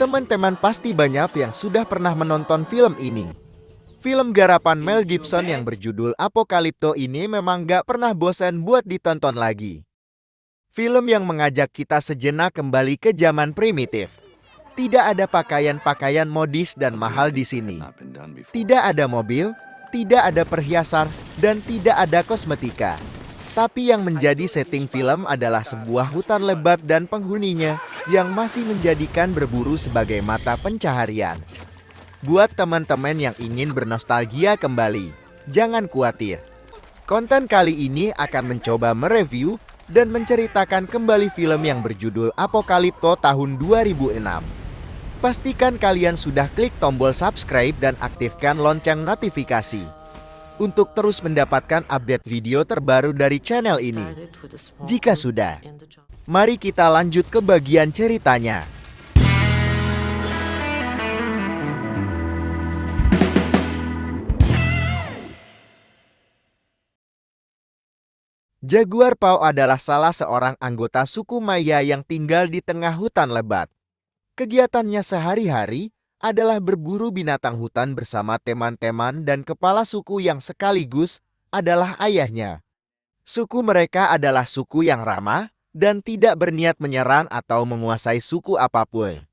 Teman-teman pasti banyak yang sudah pernah menonton film ini. Film garapan Mel Gibson yang berjudul Apocalypto ini memang gak pernah bosan buat ditonton lagi. Film yang mengajak kita sejenak kembali ke zaman primitif. Tidak ada pakaian-pakaian modis dan mahal di sini. Tidak ada mobil, tidak ada perhiasan, dan tidak ada kosmetika. Tapi yang menjadi setting film adalah sebuah hutan lebat dan penghuninya yang masih menjadikan berburu sebagai mata pencaharian. Buat teman-teman yang ingin bernostalgia kembali, jangan khawatir. Konten kali ini akan mencoba mereview dan menceritakan kembali film yang berjudul Apocalypto tahun 2006. Pastikan kalian sudah klik tombol subscribe dan aktifkan lonceng notifikasi untuk terus mendapatkan update video terbaru dari channel ini. Jika sudah, mari kita lanjut ke bagian ceritanya. Jaguar Paw adalah salah seorang anggota suku Maya yang tinggal di tengah hutan lebat. Kegiatannya sehari-hari adalah berburu binatang hutan bersama teman-teman dan kepala suku yang sekaligus adalah ayahnya. Suku mereka adalah suku yang ramah dan tidak berniat menyerang atau menguasai suku apapun.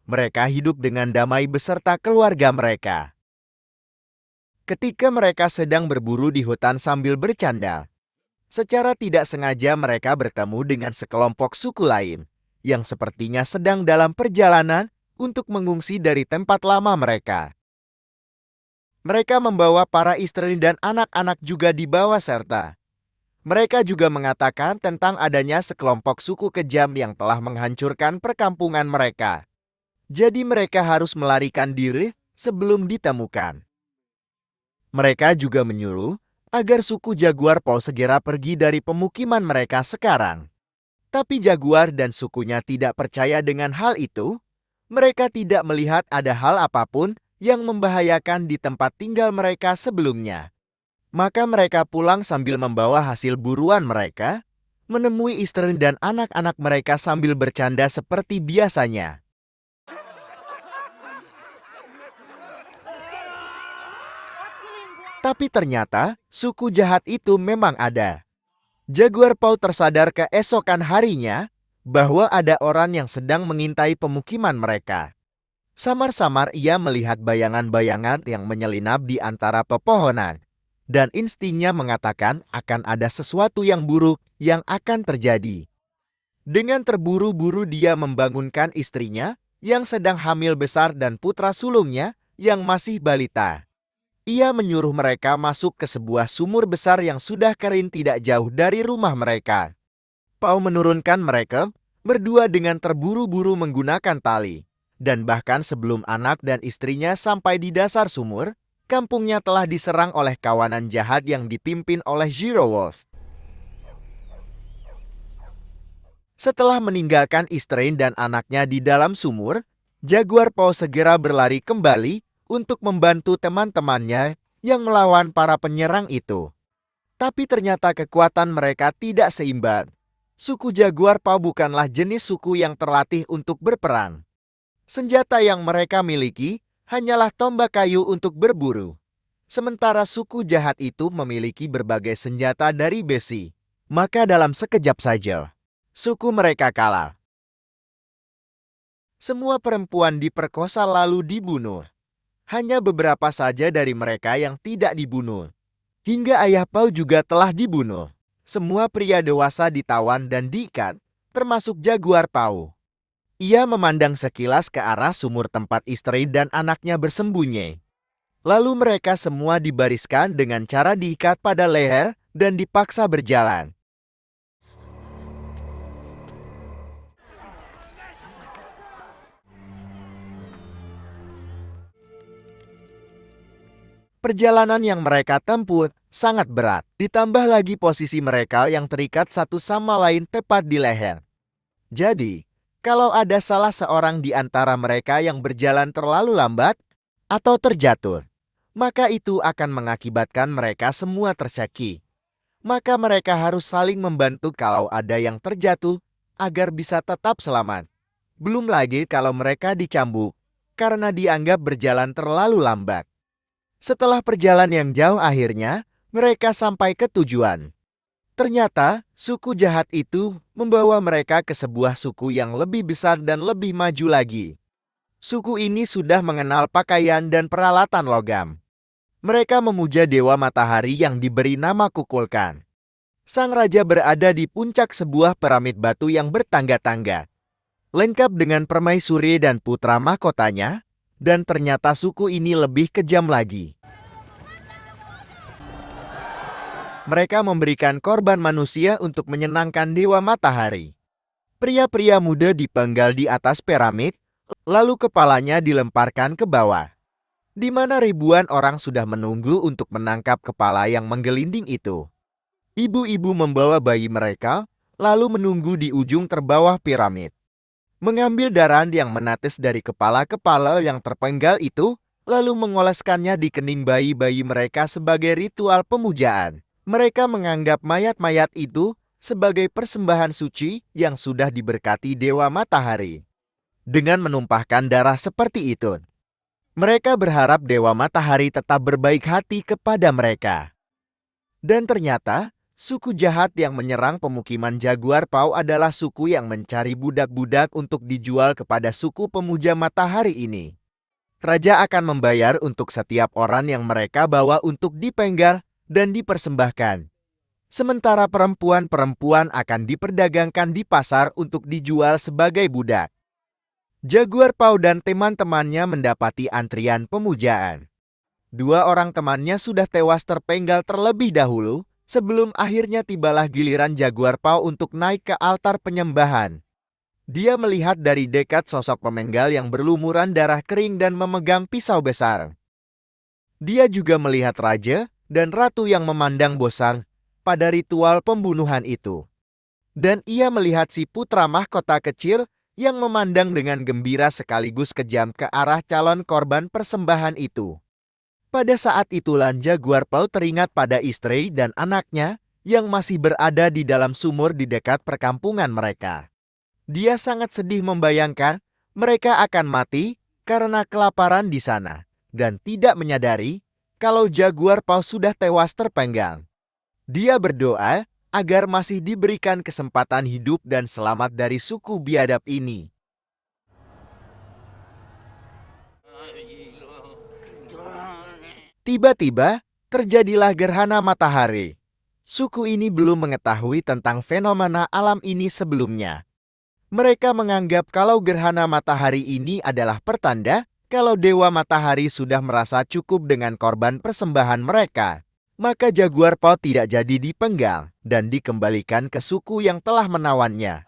Mereka hidup dengan damai beserta keluarga mereka. Ketika mereka sedang berburu di hutan sambil bercanda, secara tidak sengaja mereka bertemu dengan sekelompok suku lain yang sepertinya sedang dalam perjalanan untuk mengungsi dari tempat lama mereka. Mereka membawa para istri dan anak-anak juga dibawa serta. Mereka juga mengatakan tentang adanya sekelompok suku kejam yang telah menghancurkan perkampungan mereka. Jadi mereka harus melarikan diri sebelum ditemukan. Mereka juga menyuruh agar suku Jaguar Paw segera pergi dari pemukiman mereka sekarang. Tapi Jaguar dan sukunya tidak percaya dengan hal itu. Mereka tidak melihat ada hal apapun yang membahayakan di tempat tinggal mereka sebelumnya. Maka mereka pulang sambil membawa hasil buruan mereka, menemui istri dan anak-anak mereka sambil bercanda seperti biasanya. Tapi ternyata, suku jahat itu memang ada. Jaguar Paw tersadar keesokan harinya bahwa ada orang yang sedang mengintai pemukiman mereka. Samar-samar ia melihat bayangan-bayangan yang menyelinap di antara pepohonan. Dan instingnya mengatakan akan ada sesuatu yang buruk yang akan terjadi. Dengan terburu-buru dia membangunkan istrinya yang sedang hamil besar dan putra sulungnya yang masih balita. Ia menyuruh mereka masuk ke sebuah sumur besar yang sudah kering tidak jauh dari rumah mereka. Paw menurunkan mereka berdua dengan terburu-buru menggunakan tali. Dan bahkan sebelum anak dan istrinya sampai di dasar sumur, kampungnya telah diserang oleh kawanan jahat yang dipimpin oleh Zero Wolf. Setelah meninggalkan istri dan anaknya di dalam sumur, Jaguar Paw segera berlari kembali untuk membantu teman-temannya yang melawan para penyerang itu. Tapi ternyata kekuatan mereka tidak seimbang. Suku Jaguar Paw bukanlah jenis suku yang terlatih untuk berperang. Senjata yang mereka miliki hanyalah tombak kayu untuk berburu. Sementara suku jahat itu memiliki berbagai senjata dari besi. Maka dalam sekejap saja, suku mereka kalah. Semua perempuan diperkosa lalu dibunuh. Hanya beberapa saja dari mereka yang tidak dibunuh. Hingga ayah Paw juga telah dibunuh. Semua pria dewasa ditawan dan diikat, termasuk Jaguar Paw. Ia memandang sekilas ke arah sumur tempat istri dan anaknya bersembunyi. Lalu mereka semua dibariskan dengan cara diikat pada leher dan dipaksa berjalan. Perjalanan yang mereka tempuh sangat berat, ditambah lagi posisi mereka yang terikat satu sama lain tepat di leher. Jadi, kalau ada salah seorang di antara mereka yang berjalan terlalu lambat atau terjatuh, maka itu akan mengakibatkan mereka semua tersakiti. Maka mereka harus saling membantu kalau ada yang terjatuh agar bisa tetap selamat. Belum lagi kalau mereka dicambuk, karena dianggap berjalan terlalu lambat. Setelah perjalanan yang jauh akhirnya, mereka sampai ke tujuan. Ternyata, suku jahat itu membawa mereka ke sebuah suku yang lebih besar dan lebih maju lagi. Suku ini sudah mengenal pakaian dan peralatan logam. Mereka memuja Dewa Matahari yang diberi nama Kukulkan. Sang raja berada di puncak sebuah piramid batu yang bertangga-tangga, lengkap dengan permaisuri dan putra mahkotanya, dan ternyata suku ini lebih kejam lagi. Mereka memberikan korban manusia untuk menyenangkan Dewa Matahari. Pria-pria muda dipenggal di atas piramid, lalu kepalanya dilemparkan ke bawah, di mana ribuan orang sudah menunggu untuk menangkap kepala yang menggelinding itu. Ibu-ibu membawa bayi mereka, lalu menunggu di ujung terbawah piramid. Mengambil darah yang menetes dari kepala-kepala yang terpenggal itu, lalu mengoleskannya di kening bayi-bayi mereka sebagai ritual pemujaan. Mereka menganggap mayat-mayat itu sebagai persembahan suci yang sudah diberkati Dewa Matahari. Dengan menumpahkan darah seperti itu, mereka berharap Dewa Matahari tetap berbaik hati kepada mereka. Dan ternyata, suku jahat yang menyerang pemukiman Jaguar Paw adalah suku yang mencari budak-budak untuk dijual kepada suku pemuja matahari ini. Raja akan membayar untuk setiap orang yang mereka bawa untuk dipenggal dan dipersembahkan. Sementara perempuan-perempuan akan diperdagangkan di pasar untuk dijual sebagai budak. Jaguar Paw dan teman-temannya mendapati antrian pemujaan. Dua orang temannya sudah tewas terpenggal terlebih dahulu, sebelum akhirnya tibalah giliran Jaguar Paw untuk naik ke altar penyembahan. Dia melihat dari dekat sosok pemenggal yang berlumuran darah kering dan memegang pisau besar. Dia juga melihat raja dan ratu yang memandang bosan pada ritual pembunuhan itu. Dan ia melihat si putra mahkota kecil yang memandang dengan gembira sekaligus kejam ke arah calon korban persembahan itu. Pada saat itulah Jaguar Paw teringat pada istri dan anaknya yang masih berada di dalam sumur di dekat perkampungan mereka. Dia sangat sedih membayangkan mereka akan mati karena kelaparan di sana dan tidak menyadari kalau Jaguar Paw sudah tewas terpenggal. Dia berdoa agar masih diberikan kesempatan hidup dan selamat dari suku biadab ini. Tiba-tiba, terjadilah gerhana matahari. Suku ini belum mengetahui tentang fenomena alam ini sebelumnya. Mereka menganggap kalau gerhana matahari ini adalah pertanda kalau Dewa Matahari sudah merasa cukup dengan korban persembahan mereka. Maka Jaguar Paw tidak jadi dipenggal dan dikembalikan ke suku yang telah menawannya.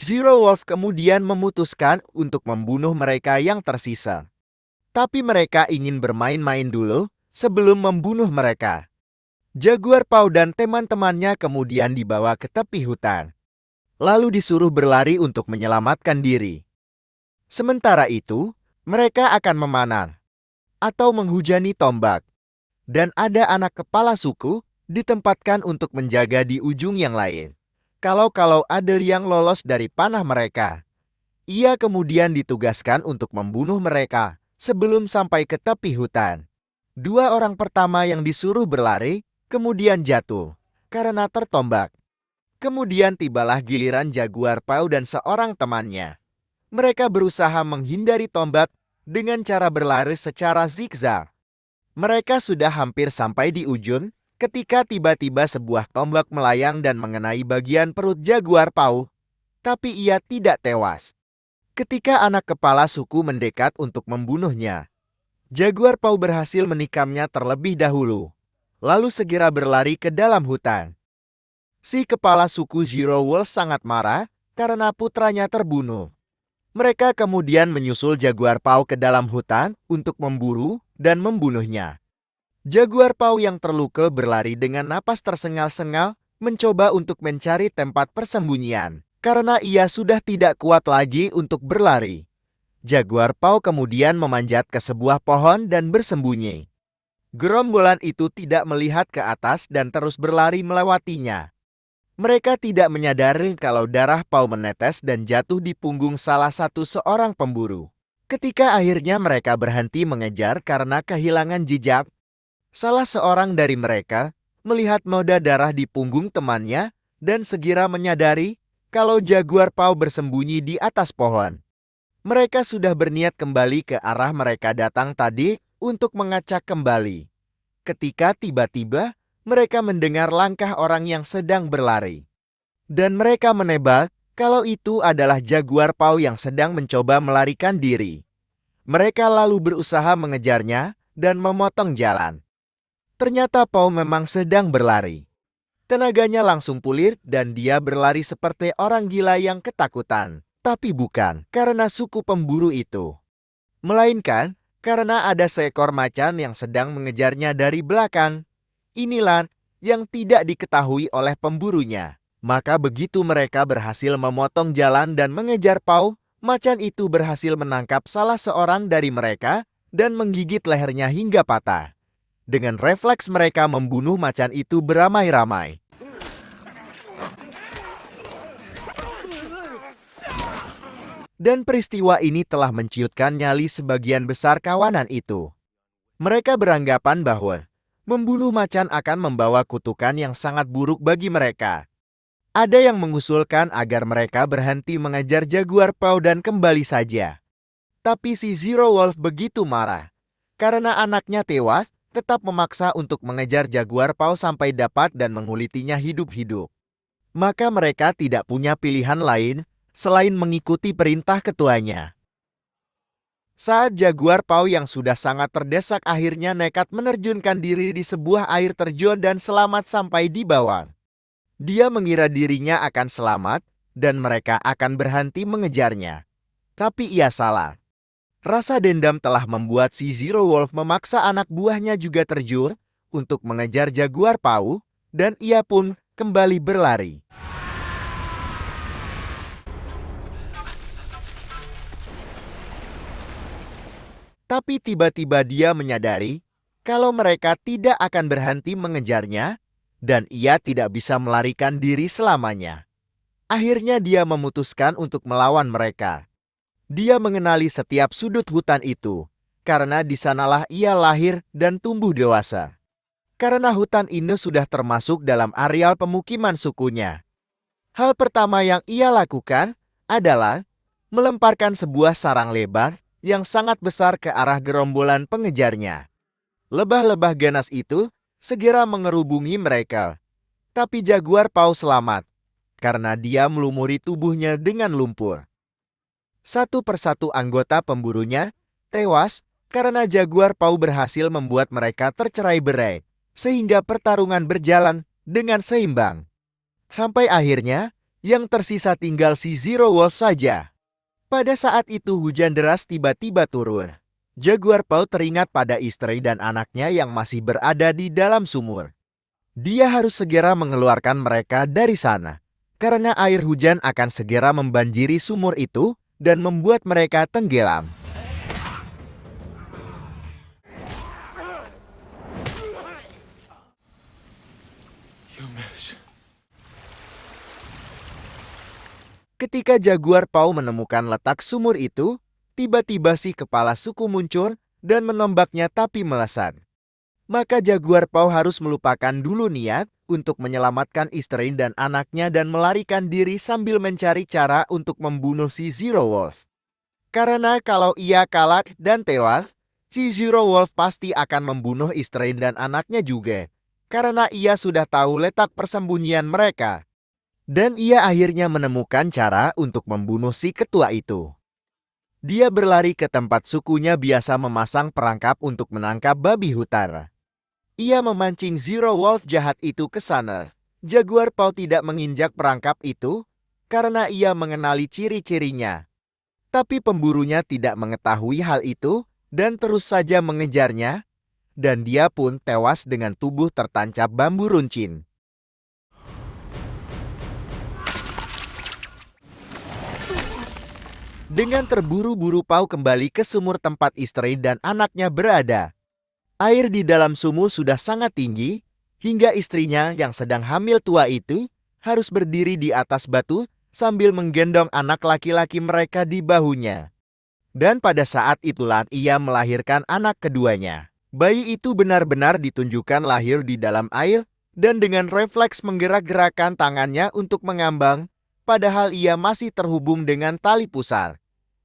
Zero Wolf kemudian memutuskan untuk membunuh mereka yang tersisa. Tapi mereka ingin bermain-main dulu sebelum membunuh mereka. Jaguar Paw dan teman-temannya kemudian dibawa ke tepi hutan, lalu disuruh berlari untuk menyelamatkan diri. Sementara itu, mereka akan memanah atau menghujani tombak. Dan ada anak kepala suku ditempatkan untuk menjaga di ujung yang lain. Kalau ada yang lolos dari panah mereka, ia kemudian ditugaskan untuk membunuh mereka sebelum sampai ke tepi hutan. Dua orang pertama yang disuruh berlari kemudian jatuh karena tertombak. Kemudian tibalah giliran Jaguar Paw dan seorang temannya. Mereka berusaha menghindari tombak dengan cara berlari secara zigzag. Mereka sudah hampir sampai di ujung ketika tiba-tiba sebuah tombak melayang dan mengenai bagian perut Jaguar Paw, tapi ia tidak tewas. Ketika anak kepala suku mendekat untuk membunuhnya, Jaguar Paw berhasil menikamnya terlebih dahulu, lalu segera berlari ke dalam hutan. Si kepala suku Zero Wolf sangat marah karena putranya terbunuh. Mereka kemudian menyusul Jaguar Paw ke dalam hutan untuk memburu dan membunuhnya. Jaguar Paw yang terluka berlari dengan napas tersengal-sengal mencoba untuk mencari tempat persembunyian karena ia sudah tidak kuat lagi untuk berlari. Jaguar Paw kemudian memanjat ke sebuah pohon dan bersembunyi. Gerombolan itu tidak melihat ke atas dan terus berlari melewatinya. Mereka tidak menyadari kalau darah Pau menetes dan jatuh di punggung salah satu seorang pemburu. Ketika akhirnya mereka berhenti mengejar karena kehilangan jejak, salah seorang dari mereka melihat noda darah di punggung temannya dan segera menyadari kalau jaguar Pau bersembunyi di atas pohon. Mereka sudah berniat kembali ke arah mereka datang tadi untuk mengacak kembali. Ketika tiba-tiba mereka mendengar langkah orang yang sedang berlari. Dan mereka menebak kalau itu adalah jaguar Pau yang sedang mencoba melarikan diri. Mereka lalu berusaha mengejarnya dan memotong jalan. Ternyata Pau memang sedang berlari. Tenaganya langsung pulih dan dia berlari seperti orang gila yang ketakutan. Tapi bukan karena suku pemburu itu, melainkan karena ada seekor macan yang sedang mengejarnya dari belakang. Inilah yang tidak diketahui oleh pemburunya. Maka begitu mereka berhasil memotong jalan dan mengejar Pau, macan itu berhasil menangkap salah seorang dari mereka dan menggigit lehernya hingga patah. Dengan refleks mereka membunuh macan itu beramai-ramai. Dan peristiwa ini telah menciutkan nyali sebagian besar kawanan itu. Mereka beranggapan bahwa membunuh macan akan membawa kutukan yang sangat buruk bagi mereka. Ada yang mengusulkan agar mereka berhenti mengejar jaguar Pau dan kembali saja. Tapi si Zero Wolf begitu marah. Karena anaknya tewas, tetap memaksa untuk mengejar jaguar Pau sampai dapat dan mengulitinya hidup-hidup. Maka mereka tidak punya pilihan lain selain mengikuti perintah ketuanya. Saat jaguar Pau yang sudah sangat terdesak akhirnya nekat menerjunkan diri di sebuah air terjun dan selamat sampai di bawah. Dia mengira dirinya akan selamat dan mereka akan berhenti mengejarnya. Tapi ia salah. Rasa dendam telah membuat si Zero Wolf memaksa anak buahnya juga terjun untuk mengejar jaguar Pau dan ia pun kembali berlari. Tapi tiba-tiba dia menyadari kalau mereka tidak akan berhenti mengejarnya dan ia tidak bisa melarikan diri selamanya. Akhirnya dia memutuskan untuk melawan mereka. Dia mengenali setiap sudut hutan itu karena di sanalah ia lahir dan tumbuh dewasa. Karena hutan ini sudah termasuk dalam areal pemukiman sukunya. Hal pertama yang ia lakukan adalah melemparkan sebuah sarang lebar yang sangat besar ke arah gerombolan pengejarnya. Lebah-lebah ganas itu segera mengerubungi mereka. Tapi jaguar Pau selamat, karena dia melumuri tubuhnya dengan lumpur. Satu persatu anggota pemburunya tewas karena jaguar Pau berhasil membuat mereka tercerai-berai, sehingga pertarungan berjalan dengan seimbang. Sampai akhirnya, yang tersisa tinggal si Zero Wolf saja. Pada saat itu hujan deras tiba-tiba turun. Jaguar Pau teringat pada istri dan anaknya yang masih berada di dalam sumur. Dia harus segera mengeluarkan mereka dari sana, karena air hujan akan segera membanjiri sumur itu dan membuat mereka tenggelam. Ketika jaguar Pau menemukan letak sumur itu, tiba-tiba si kepala suku muncul dan menembaknya tapi melesat. Maka jaguar Pau harus melupakan dulu niat untuk menyelamatkan istri dan anaknya dan melarikan diri sambil mencari cara untuk membunuh si Zero Wolf. Karena kalau ia kalah dan tewas, si Zero Wolf pasti akan membunuh istri dan anaknya juga. Karena ia sudah tahu letak persembunyian mereka. Dan ia akhirnya menemukan cara untuk membunuh si ketua itu. Dia berlari ke tempat sukunya biasa memasang perangkap untuk menangkap babi hutan. Ia memancing Zero Wolf jahat itu ke sana. Jaguar Pau tidak menginjak perangkap itu karena ia mengenali ciri-cirinya. Tapi pemburunya tidak mengetahui hal itu dan terus saja mengejarnya, dan dia pun tewas dengan tubuh tertancap bambu runcin. Dengan terburu-buru Pau kembali ke sumur tempat istri dan anaknya berada. Air di dalam sumur sudah sangat tinggi, hingga istrinya yang sedang hamil tua itu harus berdiri di atas batu sambil menggendong anak laki-laki mereka di bahunya. Dan pada saat itulah ia melahirkan anak keduanya. Bayi itu benar-benar ditunjukkan lahir di dalam air dan dengan refleks menggerak-gerakkan tangannya untuk mengambang, padahal ia masih terhubung dengan tali pusar.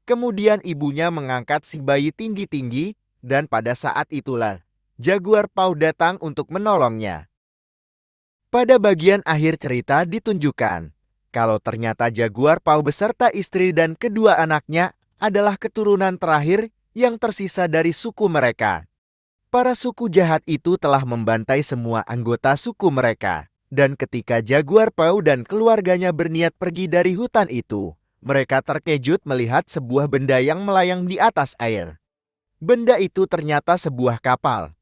Kemudian ibunya mengangkat si bayi tinggi-tinggi dan pada saat itulah jaguar paus datang untuk menolongnya. Pada bagian akhir cerita ditunjukkan kalau ternyata jaguar paus beserta istri dan kedua anaknya adalah keturunan terakhir yang tersisa dari suku mereka. Para suku jahat itu telah membantai semua anggota suku mereka. Dan ketika jaguar paus dan keluarganya berniat pergi dari hutan itu, mereka terkejut melihat sebuah benda yang melayang di atas air. Benda itu ternyata sebuah kapal.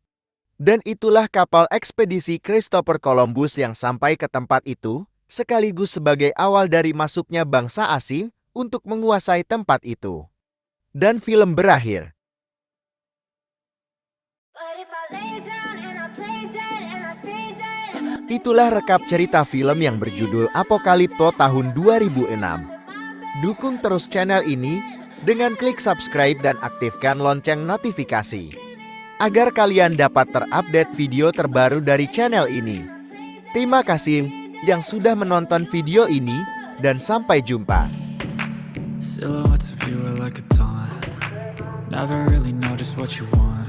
Dan itulah kapal ekspedisi Christopher Columbus yang sampai ke tempat itu, sekaligus sebagai awal dari masuknya bangsa asing untuk menguasai tempat itu. Dan film berakhir. Itulah rekap cerita film yang berjudul Apokalipto tahun 2006. Dukung terus channel ini dengan klik subscribe dan aktifkan lonceng notifikasi, agar kalian dapat terupdate video terbaru dari channel ini. Terima kasih yang sudah menonton video ini dan sampai jumpa. Silhouettes of you are like a taunt. Never really know just what you want.